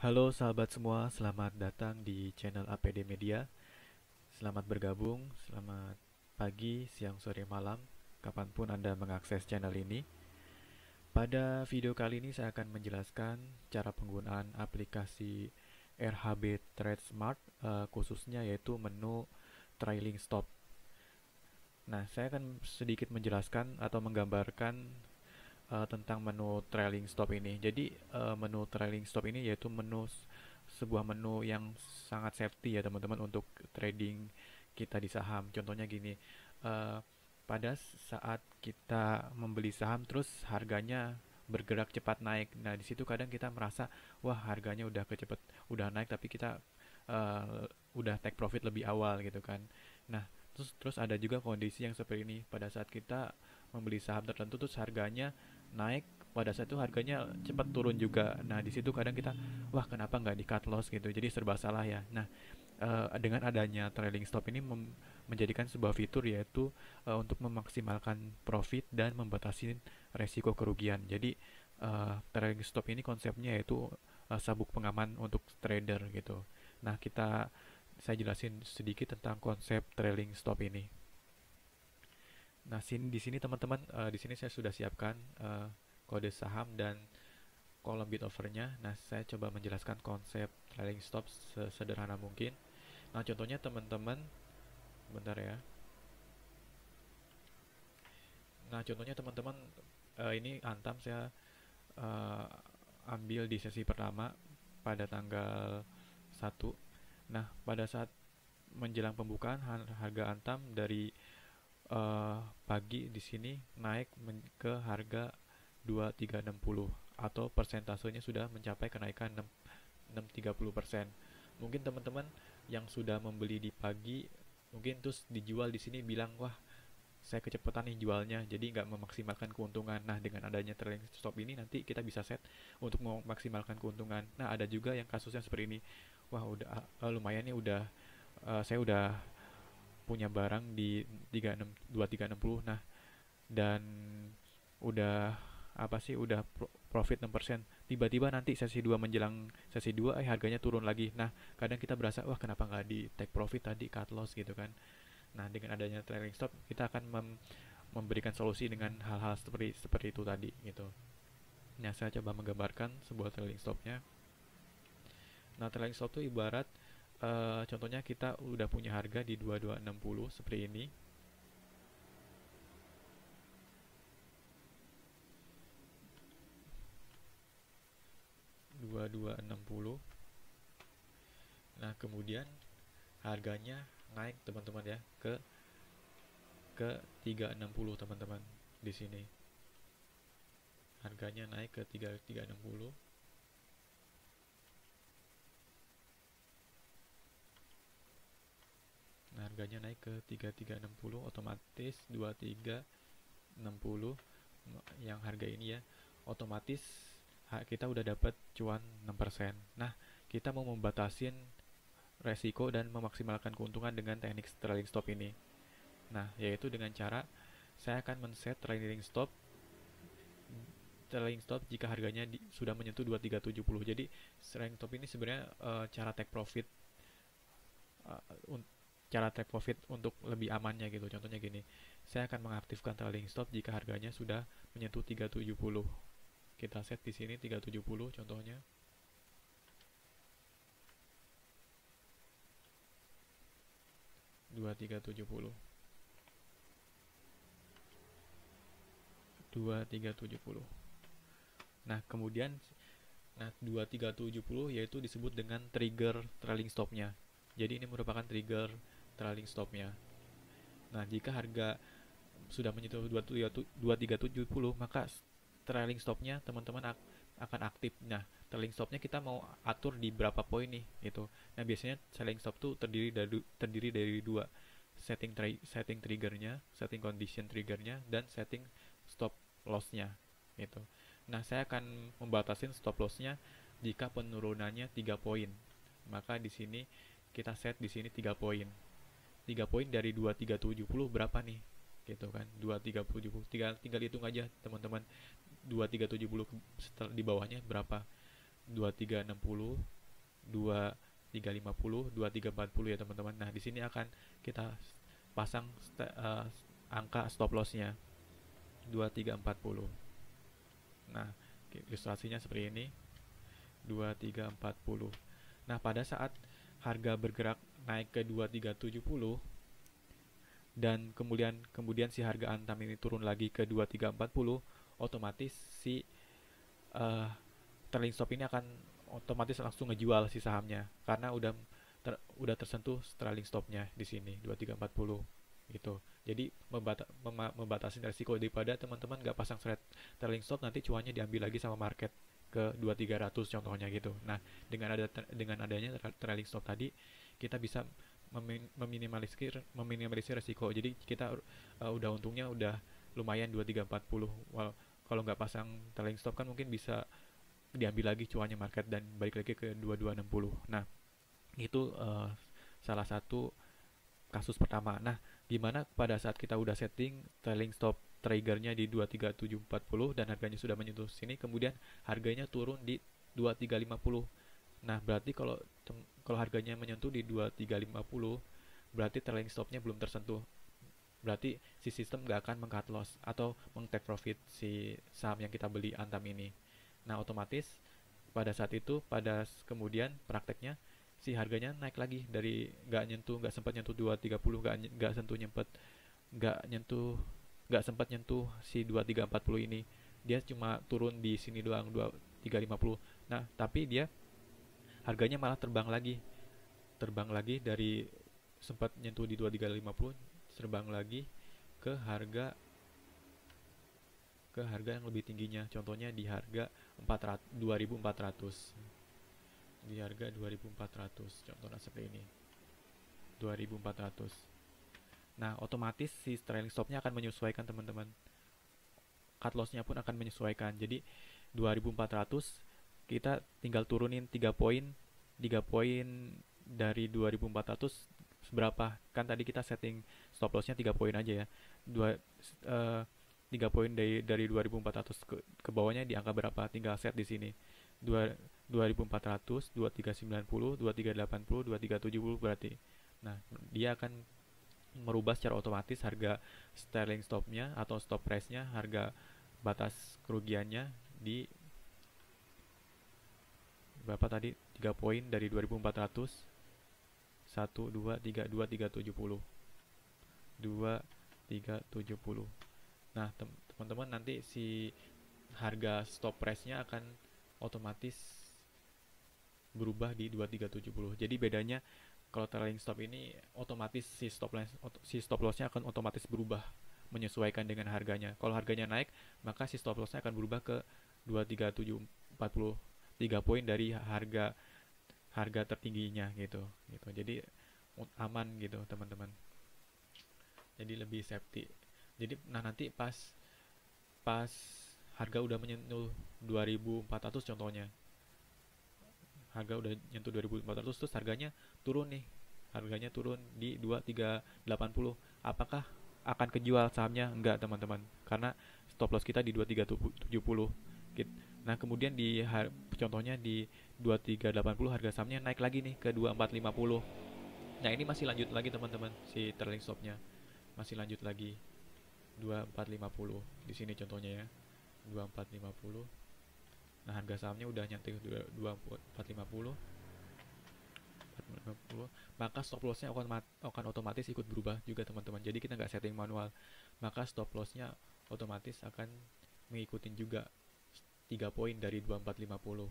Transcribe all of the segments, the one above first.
Halo sahabat semua, selamat datang di channel APD Media. Selamat bergabung, selamat pagi, siang, sore, malam, kapanpun Anda mengakses channel ini. Pada video kali ini saya akan menjelaskan cara penggunaan aplikasi RHB Trade Smart, khususnya yaitu menu trailing stop. Nah, saya akan sedikit menjelaskan atau menggambarkan tentang menu trailing stop ini. Jadi menu trailing stop ini yaitu sebuah menu yang sangat safety ya teman-teman untuk trading kita di saham. Contohnya gini, eh, pada saat kita membeli saham terus harganya bergerak cepat naik. Nah di situ kadang kita merasa wah harganya udah naik tapi kita udah take profit lebih awal gitu kan. Nah terus ada juga kondisi yang seperti ini pada saat kita membeli saham tertentu terus harganya naik, pada saat itu harganya cepat turun juga. Nah di situ kadang kita wah kenapa nggak di cut loss gitu, jadi serba salah ya. Nah dengan adanya trailing stop ini menjadikan sebuah fitur yaitu untuk memaksimalkan profit dan membatasi resiko kerugian. Jadi trailing stop ini konsepnya yaitu sabuk pengaman untuk trader gitu. Nah saya jelasin sedikit tentang konsep trailing stop ini. Nah, di sini teman-teman, di sini saya sudah siapkan kode saham dan kolom bid offernya. Nah, saya coba menjelaskan konsep trailing stop sesederhana mungkin. Nah, contohnya teman-teman, bentar ya. Nah, contohnya teman-teman, ini Antam saya eh, ambil di sesi pertama pada tanggal 1. Nah, pada saat menjelang pembukaan harga Antam dari pagi di sini naik ke harga 2360 atau persentasenya sudah mencapai kenaikan 630%. Mungkin teman-teman yang sudah membeli di pagi mungkin terus dijual di sini bilang wah saya kecepatan nih jualnya jadi nggak memaksimalkan keuntungan. Nah dengan adanya trailing stop ini nanti kita bisa set untuk memaksimalkan keuntungan. Nah ada juga yang kasusnya seperti ini, wah udah lumayan nih saya udah punya barang di 2360. Nah, dan udah udah profit 6%. Tiba-tiba nanti sesi 2 menjelang sesi 2 harganya turun lagi. Nah, kadang kita berasa wah kenapa nggak di take profit tadi, cut loss gitu kan. Nah, dengan adanya trailing stop kita akan memberikan solusi dengan hal-hal seperti itu tadi gitu. Nah, saya coba menggambarkan sebuah trailing stopnya. Nah, trailing stop itu ibarat contohnya kita udah punya harga di 2260 seperti ini. 2260. Nah, kemudian harganya naik teman-teman ya ke 360 teman-teman. Di sini harganya naik ke 360. Nah, harganya naik ke 3360, otomatis 2360 yang harga ini ya. Otomatis kita udah dapat cuan 6%. Nah, kita mau membatasin resiko dan memaksimalkan keuntungan dengan teknik trailing stop ini. Nah, yaitu dengan cara saya akan men-set trailing stop jika harganya sudah menyentuh 2370. Jadi, trailing stop ini sebenarnya cara take profit uh, cara take profit untuk lebih amannya gitu. Contohnya gini, saya akan mengaktifkan trailing stop jika harganya sudah menyentuh 370. Kita set di sini 370 contohnya. 2370. 2370. Nah, kemudian 2370 yaitu disebut dengan trigger trailing stopnya. Jadi ini merupakan trigger trailing stopnya. Nah, jika harga sudah menyentuh 2370 maka trailing stopnya teman-teman akan aktif. Nah, trailing stopnya kita mau atur di berapa poin nih gitu. Nah, biasanya trailing stop tuh terdiri dari dua, setting triggernya, setting condition triggernya, dan setting stop lossnya gitu. Nah, saya akan membatasin stop lossnya jika penurunannya 3 poin. Maka di sini kita set di sini 3 poin. 3 poin dari 2370 berapa nih? Gitu kan. 2370 tinggal hitung aja teman-teman. 2370 di bawahnya berapa? 2360, 2350, 2340 ya teman-teman. Nah, di sini akan kita pasang angka stop lossnya 2340. Nah, ilustrasinya seperti ini, 2340. Nah, pada saat harga bergerak naik ke 2370 dan kemudian si harga Antam ini turun lagi ke 2340, otomatis si uh, trailing stop ini akan otomatis langsung ngejual si sahamnya karena udah tersentuh trailing stopnya di sini 2340 gitu. Jadi membatasi resiko daripada teman-teman nggak pasang trailing stop, nanti cuannya diambil lagi sama market ke 2300 contohnya gitu. Nah, dengan adanya trailing stop tadi, kita bisa meminimalisir resiko. Jadi kita udah untungnya udah lumayan 2340. Kalau nggak pasang trailing stop kan mungkin bisa diambil lagi cuannya market dan balik lagi ke 2260. Nah, itu salah satu kasus pertama. Nah, gimana pada saat kita udah setting trailing stop triggernya di 23740 dan harganya sudah menyentuh sini, kemudian harganya turun di 2350. Nah, berarti kalau harganya menyentuh di 2350, berarti trailing stopnya belum tersentuh. Berarti si sistem nggak akan meng-cut loss atau meng-take profit si saham yang kita beli Antam ini. Nah, otomatis pada saat itu, kemudian prakteknya si harganya naik lagi dari nggak sempat nyentuh 230, nggak nyentuh nggak sempat nyentuh si 2340 ini. Dia cuma turun di sini doang 2350. Nah, tapi dia harganya malah terbang lagi dari sempat nyentuh di 2350, terbang lagi ke harga yang lebih tingginya, contohnya di harga 2400, di harga 2400 contohnya seperti ini, 2400. Nah, otomatis si trailing stopnya akan menyesuaikan teman-teman, cut lossnya pun akan menyesuaikan. Jadi 2400 kita tinggal turunin 3 poin dari 2400 berapa, kan tadi kita setting stop lossnya 3 poin aja ya. 3 poin dari 2400 ke bawahnya di angka berapa, tinggal set di sini 2400, 2390, 2380, 2370 berarti. Nah, dia akan merubah secara otomatis harga trailing stopnya atau stop price-nya, harga batas kerugiannya di berapa tadi, 3 poin dari 2400, 1, 2, 3, 2, 370, 2, 370. Nah, teman-teman, nanti si harga stop price-nya akan otomatis berubah di 2370. Jadi bedanya kalau trailing stop ini otomatis si stop loss-nya akan otomatis berubah menyesuaikan dengan harganya. Kalau harganya naik, maka si stop loss-nya akan berubah ke 23740, 3 poin dari harga tertingginya gitu. Jadi aman gitu, teman-teman. Jadi lebih safety. Jadi nanti pas harga udah menyentuh 2400 contohnya, harga udah nyentuh 2400 terus harganya turun nih, harganya turun di 2380, apakah akan kejual sahamnya? Enggak, teman-teman, karena stop loss kita di 2370. Nah, kemudian contohnya di 2380 harga sahamnya naik lagi nih ke 2450. Nah, ini masih lanjut lagi teman-teman, si trailing stopnya masih lanjut lagi 2450 di sini contohnya ya, 2450. Nah, harga sahamnya udah nyentuh 2450, maka stop lossnya akan otomatis ikut berubah juga, teman-teman. Jadi kita nggak setting manual, maka stop lossnya otomatis akan mengikutin juga 3 poin dari 2450.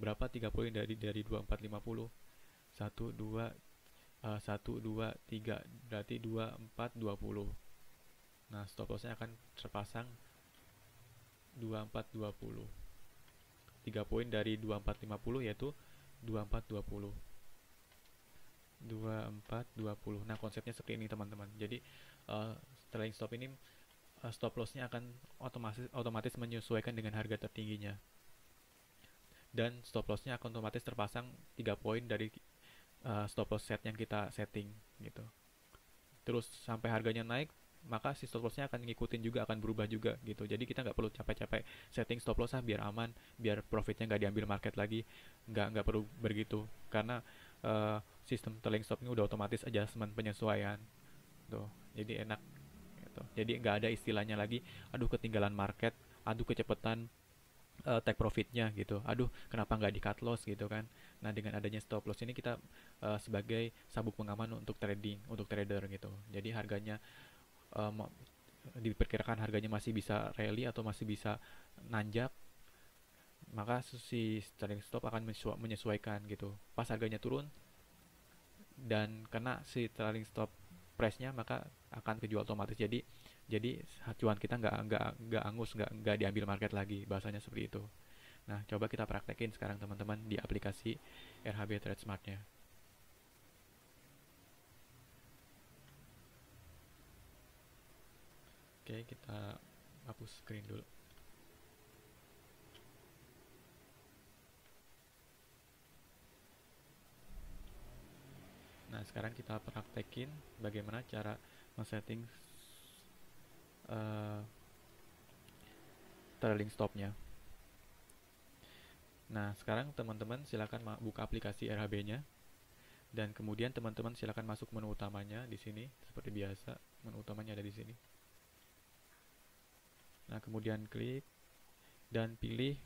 Berapa 3 poin dari 2450? 1, 2, 1, 2, 3, berarti 2420. Nah, stop lossnya akan terpasang 2420. 3 poin dari 2450 yaitu 2420. 2420. Nah, konsepnya seperti ini, teman-teman. Jadi trailing stop ini stop lossnya akan otomatis menyesuaikan dengan harga tertingginya. Dan stop lossnya akan otomatis terpasang 3 poin dari stop loss set yang kita setting gitu. Terus sampai harganya naik, maka si stop lossnya akan ngikutin juga, akan berubah juga gitu. Jadi kita nggak perlu capek-capek setting stop loss biar aman, biar profitnya nggak diambil market lagi, nggak perlu begitu, karena sistem trailing stop ini udah otomatis adjustment, penyesuaian tuh, jadi enak gitu. Jadi nggak ada istilahnya lagi, aduh ketinggalan market, aduh kecepatan take profitnya gitu, aduh kenapa nggak di cut loss gitu kan. Nah dengan adanya stop loss ini kita sebagai sabuk pengaman untuk trading, untuk trader gitu. Jadi harganya uh, diperkirakan harganya masih bisa rally atau masih bisa nanjak, maka si trailing stop akan menyesuaikan gitu. Pas harganya turun dan kena si trailing stop price-nya, maka akan kejual otomatis. Jadi cuan kita nggak angus, nggak diambil market lagi, bahasanya seperti itu. Nah coba kita praktekin sekarang teman-teman di aplikasi RHB Trade Smart-nya. Oke, kita hapus screen dulu. Nah sekarang kita praktekin bagaimana cara men-setting uh, trailing stop-nya. Nah sekarang teman-teman silakan buka aplikasi RHB-nya, dan kemudian teman-teman silakan masuk menu utamanya di sini seperti biasa. Menu utamanya ada di sini. Nah kemudian klik dan pilih,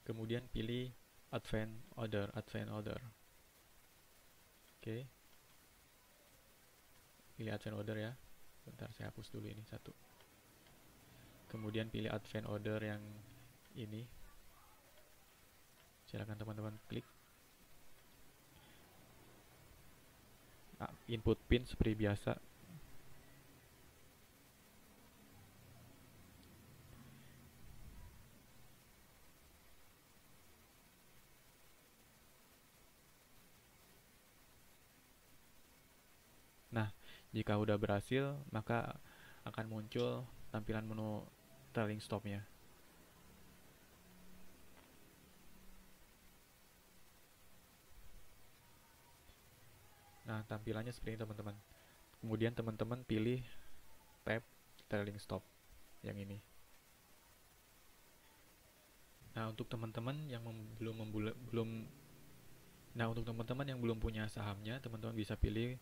kemudian pilih Advanced Order, Advanced Order. Oke, pilih Advanced Order ya. Bentar saya hapus dulu ini satu. Kemudian pilih Advanced Order yang ini. Silakan teman-teman klik. Input pin seperti biasa. Nah, jika udah berhasil, maka akan muncul tampilan menu trailing stop-nya. Nah, tampilannya seperti ini teman-teman. Kemudian teman-teman pilih tab trailing stop yang ini. Nah, untuk teman-teman yang belum punya sahamnya, teman-teman bisa pilih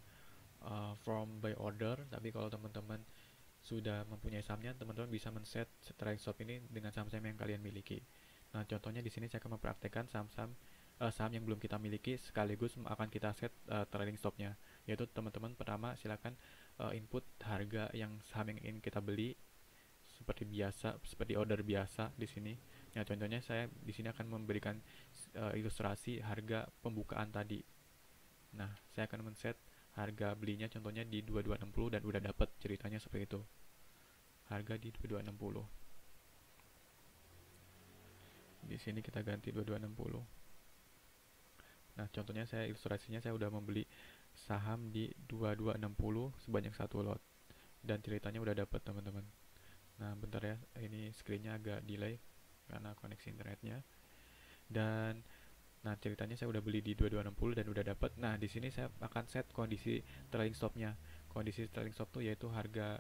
from by order. Tapi kalau teman-teman sudah mempunyai sahamnya, teman-teman bisa men-set trailing stop ini dengan saham-saham yang kalian miliki. Nah, contohnya di sini saya akan mempraktekkan saham yang belum kita miliki, sekaligus akan kita set trailing stopnya. Yaitu teman-teman pertama silakan input harga yang saham yang ingin kita beli seperti biasa, seperti order biasa di sini. Nah, contohnya saya di sini akan memberikan ilustrasi harga pembukaan tadi. Nah, saya akan men-set harga belinya contohnya di 2260 dan udah dapat, ceritanya seperti itu. Harga di 2260. Di sini kita ganti 2260. Nah, contohnya saya ilustrasinya saya udah membeli saham di 2260 sebanyak 1 lot dan ceritanya udah dapat teman-teman. Nah, bentar ya, ini screennya agak delay karena koneksi internetnya. Dan nah, ceritanya saya udah beli di 2260 dan udah dapat. Nah, di sini saya akan set kondisi trailing stop-nya. Kondisi trailing stop itu yaitu harga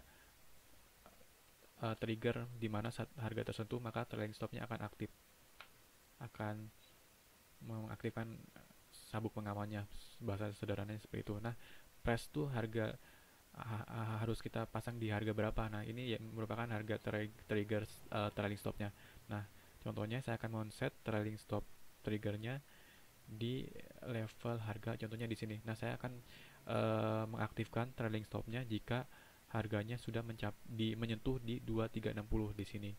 trigger di mana saat harga tersentuh maka trailing stop-nya akan aktif. Akan mengaktifkan sabuk pengamannya, bahasa sederhananya seperti itu. Nah, price tuh harga harus kita pasang di harga berapa. Nah, ini ya merupakan harga trigger trailing stop-nya. Nah, contohnya saya akan men-set trailing stop triggernya di level harga, contohnya di sini. Nah, saya akan mengaktifkan trailing stop-nya jika harganya sudah menyentuh di 2360 di sini.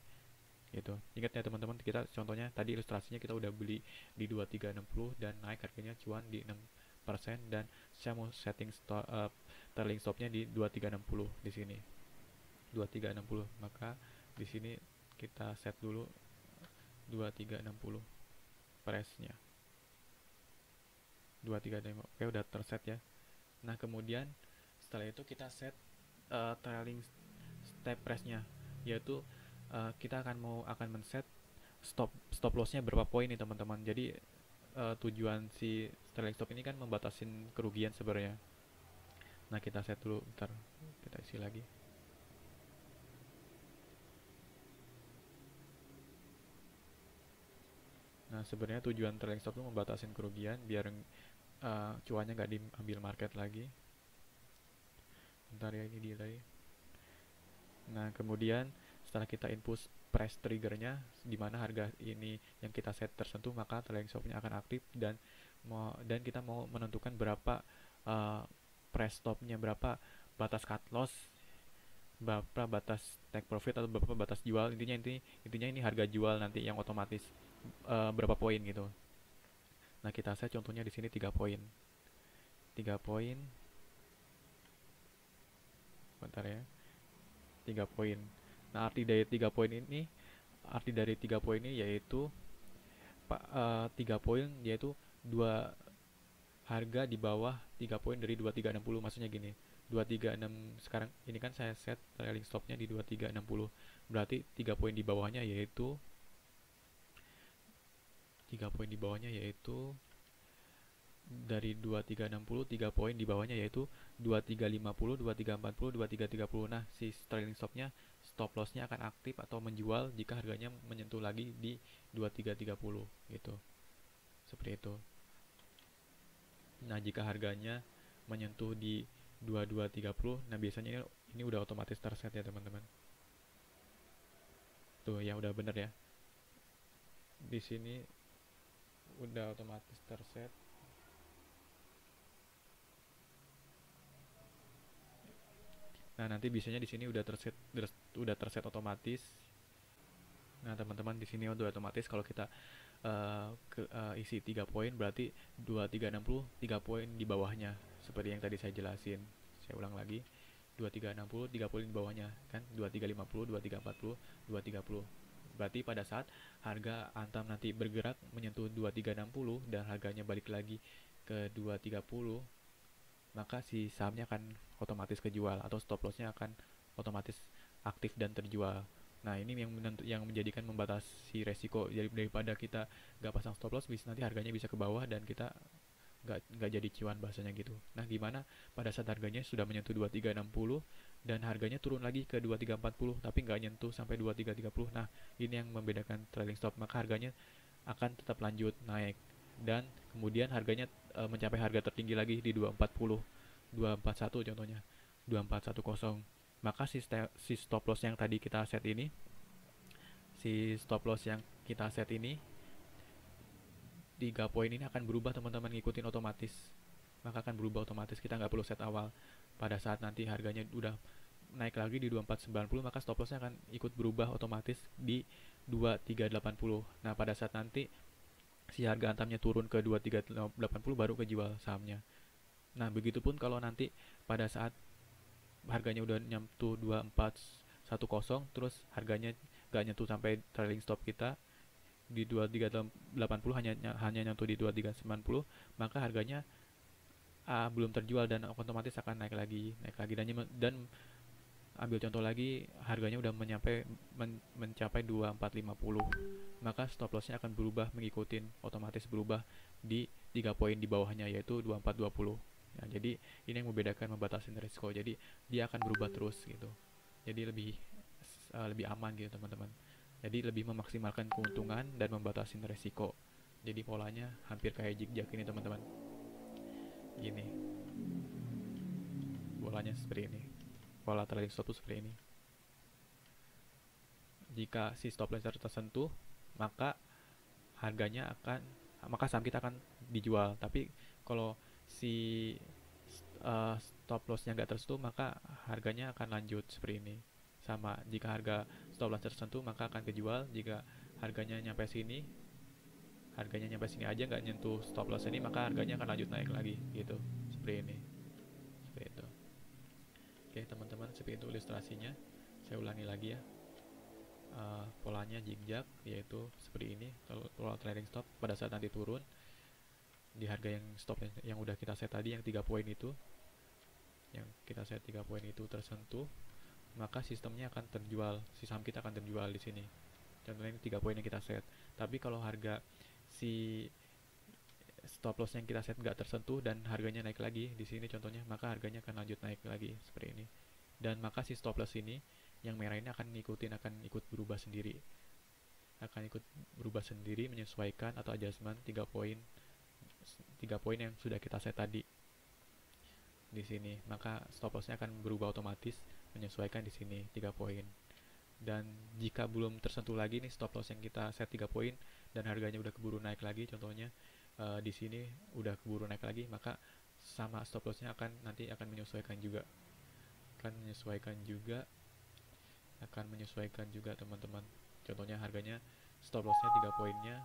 Gitu. Ingat ya teman-teman, kita contohnya tadi ilustrasinya kita udah beli di 2360 dan naik harganya cuan di 6%, dan saya mau setting trailing stopnya di 2360 di sini. 2360. Maka di sini kita set dulu 2360 price-nya. 2360. Oke, udah terset ya. Nah, kemudian setelah itu kita set trailing step price-nya, yaitu kita akan men-set stop loss-nya berapa poin nih teman-teman. Jadi tujuan si trailing stop ini kan membatasin kerugian sebenarnya. Nah, kita set dulu, ntar kita isi lagi. Nah, sebenarnya tujuan trailing stop itu membatasin kerugian biar cuannya nggak diambil market lagi. Bentar ya, ini delay. Nah, kemudian setelah kita input press triggernya di mana harga ini yang kita set tersentuh, maka trailing stopnya akan aktif dan kita mau menentukan berapa press stopnya, berapa batas cut loss, berapa batas take profit atau berapa batas jual. Intinya ini harga jual nanti yang otomatis berapa poin gitu. Nah, kita set contohnya di sini 3 poin. 3 poin. Bentar ya. 3 poin. Nah, arti dari 3 poin ini yaitu 3 poin yaitu dua harga di bawah 3 poin dari 2360. Maksudnya gini, 2360 sekarang ini kan saya set trailing stopnya di 2360. Berarti 3 poin di bawahnya yaitu 3 poin di bawahnya yaitu dari 2360, 3 poin di bawahnya yaitu 2350, 2340, 2330. Nah, si trailing stopnya, stop lossnya akan aktif atau menjual jika harganya menyentuh lagi di 2330 gitu. Seperti itu. Nah, jika harganya menyentuh di 2230, nah biasanya ini udah otomatis terset ya, teman-teman. Tuh ya, udah bener ya. Di sini udah otomatis terset. Nah, nanti biasanya di sini udah terset otomatis. Nah, teman-teman di sini udah otomatis kalau kita isi 3 poin berarti 2360 3 poin di bawahnya. Seperti yang tadi saya jelasin. Saya ulang lagi. 2360 3 poin di bawahnya kan 2350, 2340, 2330. Berarti pada saat harga Antam nanti bergerak menyentuh 2360 dan harganya balik lagi ke 2330, maka si sahamnya akan otomatis kejual atau stop lossnya akan otomatis aktif dan terjual. Nah, ini yang menjadikan membatasi resiko. Jadi daripada kita nggak pasang stop loss, nanti harganya bisa ke bawah dan kita nggak jadi cuan bahasanya gitu. Nah, gimana pada saat harganya sudah menyentuh 2360 dan harganya turun lagi ke 2340 tapi nggak nyentuh sampai 2330. Nah, ini yang membedakan trailing stop. Maka harganya akan tetap lanjut naik dan kemudian harganya mencapai harga tertinggi lagi di 240, 241 contohnya, 2410. Maka si stop loss yang tadi kita set ini, si stop loss yang kita set ini 3 poin ini akan berubah, teman-teman, ngikutin otomatis. Maka akan berubah otomatis, kita nggak perlu set awal. Pada saat nanti harganya udah naik lagi di 2490, maka stop lossnya akan ikut berubah otomatis di 2380. Nah, pada saat nanti si harga antamnya turun ke 2380 baru kejual sahamnya. Nah, begitupun kalau nanti pada saat harganya udah nyentuh 2410 terus harganya gak nyentuh sampai trailing stop kita di 2380, hanya nyentuh di 2390, maka harganya belum terjual dan otomatis akan naik lagi dan ambil contoh lagi, harganya udah mencapai 2450, maka stop lossnya akan berubah otomatis berubah di 3 poin di bawahnya yaitu 2420. Nah, jadi ini yang membatasi risiko. Jadi dia akan berubah terus gitu. Jadi lebih aman gitu, teman-teman. Jadi lebih memaksimalkan keuntungan dan membatasi risiko. Jadi polanya hampir kayak zigzag ini, teman-teman. Gini. Bolanya seperti ini. Pola trailing stop seperti ini. Jika si stop loss tersentuh, maka saham kita akan dijual. Tapi kalau si stop lossnya nggak tersentuh, maka harganya akan lanjut seperti ini. Sama, jika harga stop loss tersentuh maka akan kejual. Jika harganya nyampe sini aja nggak nyentuh stop loss ini, maka harganya akan lanjut naik lagi gitu. Seperti ini. Seperti itu. Oke, teman-teman, seperti itu ilustrasinya. Saya ulangi lagi ya. Polanya zigzag, yaitu seperti ini. Pola trailing stop pada saat nanti turun di harga yang udah kita set tadi, yang 3 poin itu, tersentuh, maka sistemnya akan terjual, si saham kita akan terjual di sini. Contohnya ini 3 poin yang kita set. Tapi kalau harga si stop loss yang kita set nggak tersentuh dan harganya naik lagi di sini contohnya, maka harganya akan lanjut naik lagi seperti ini. Dan maka si stop loss ini yang merah ini akan ikut berubah sendiri, menyesuaikan atau adjustment 3 poin yang sudah kita set tadi di sini. Maka stop lossnya akan berubah otomatis menyesuaikan di sini 3 poin. Dan jika belum tersentuh lagi nih stop loss yang kita set 3 poin dan harganya udah keburu naik lagi, contohnya di sini udah keburu naik lagi, maka sama stop lossnya nanti akan menyesuaikan juga, teman-teman. Contohnya harganya stop lossnya 3 poinnya,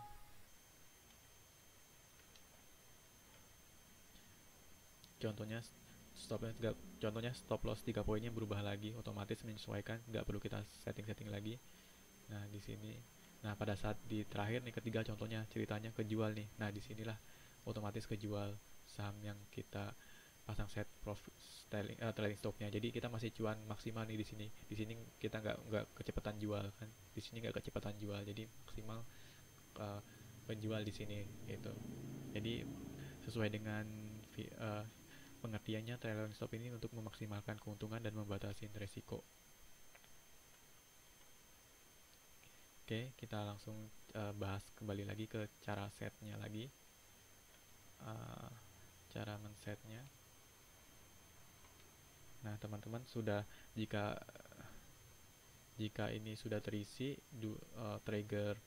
contohnya stop loss 3 poinnya berubah lagi, otomatis menyesuaikan, nggak perlu kita setting lagi. Nah di sini, nah pada saat di terakhir nih ketiga contohnya ceritanya kejual nih, nah disinilah otomatis kejual saham yang kita pasang set profit trailing stopnya. Jadi kita masih cuan maksimal nih di sini. Di sini kita nggak kecepatan jual kan. Di sini nggak kecepatan jual, jadi maksimal penjual di sini gitu. Jadi sesuai dengan pengertiannya, trailing stop ini untuk memaksimalkan keuntungan dan membatasi risiko. Oke, kita langsung bahas kembali lagi ke cara setnya lagi. Cara men-setnya. Nah, teman-teman jika ini sudah terisi trigger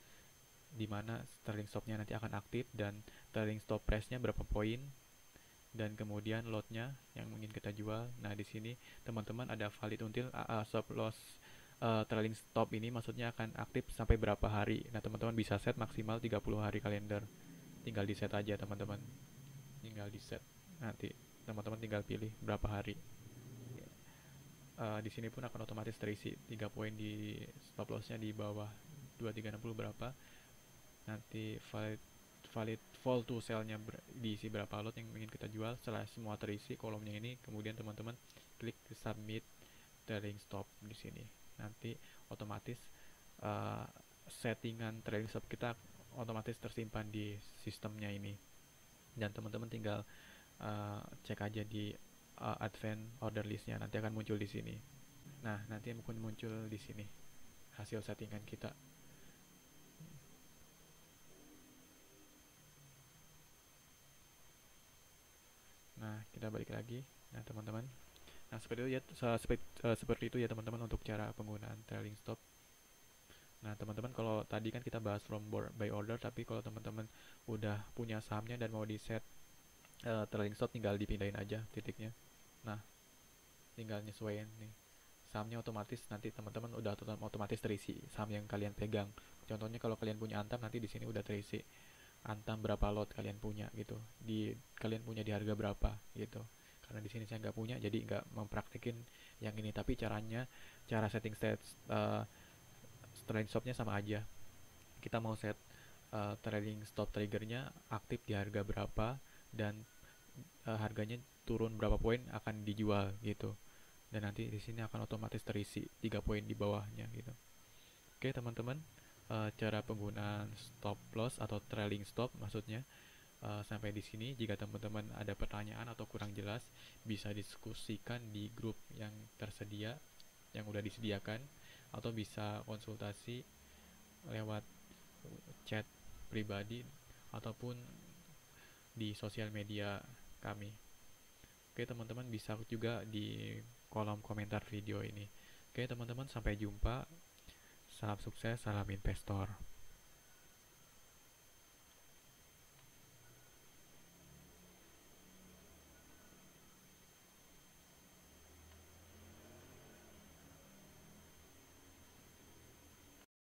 di mana trailing stopnya nanti akan aktif dan trailing stop price-nya berapa poin dan kemudian lotnya yang ingin kita jual. Nah, di sini teman-teman ada valid until stop loss trailing stop ini maksudnya akan aktif sampai berapa hari. Nah, teman-teman bisa set maksimal 30 hari kalender. Tinggal di set aja, teman-teman. Tinggal di set. Nanti teman-teman tinggal pilih berapa hari. Di sini pun akan otomatis terisi 3 poin di stop lossnya di bawah 2360 berapa. Nanti valid fall to sell-nya diisi berapa lot yang ingin kita jual. Setelah semua terisi kolomnya ini, kemudian teman-teman klik submit trailing stop di sini. Nanti otomatis settingan trailing stop kita otomatis tersimpan di sistemnya ini. Dan teman-teman tinggal cek aja di advance order listnya, nanti akan muncul di sini. Nah, nanti akan muncul di sini hasil settingan kita. Nah, kita balik lagi. Nah, teman-teman. Nah, seperti itu ya teman-teman untuk cara penggunaan trailing stop. Nah, teman-teman, kalau tadi kan kita bahas from buy order, tapi kalau teman-teman udah punya sahamnya dan mau di set trailing stop, tinggal dipindahin aja titiknya. Nah, tinggal nyesuaiin nih sahamnya, otomatis nanti teman-teman udah otomatis terisi saham yang kalian pegang. Contohnya kalau kalian punya Antam, nanti di sini udah terisi Antam berapa lot kalian punya gitu, kalian punya di harga berapa gitu. Karena di sini saya nggak punya, jadi nggak mempraktekin yang ini, tapi cara setting trailing stopnya sama aja. Kita mau set trailing stop triggernya aktif di harga berapa dan harganya turun berapa poin akan dijual gitu. Dan nanti di sini akan otomatis terisi 3 poin di bawahnya gitu. Oke, teman-teman, cara penggunaan stop loss atau trailing stop maksudnya sampai di sini. Jika teman-teman ada pertanyaan atau kurang jelas, bisa diskusikan di grup yang tersedia, yang udah disediakan, atau bisa konsultasi lewat chat pribadi ataupun di sosial media kami. Oke, teman-teman, bisa juga di kolom komentar video ini. Oke, teman-teman, sampai jumpa. Salam sukses, salam investor.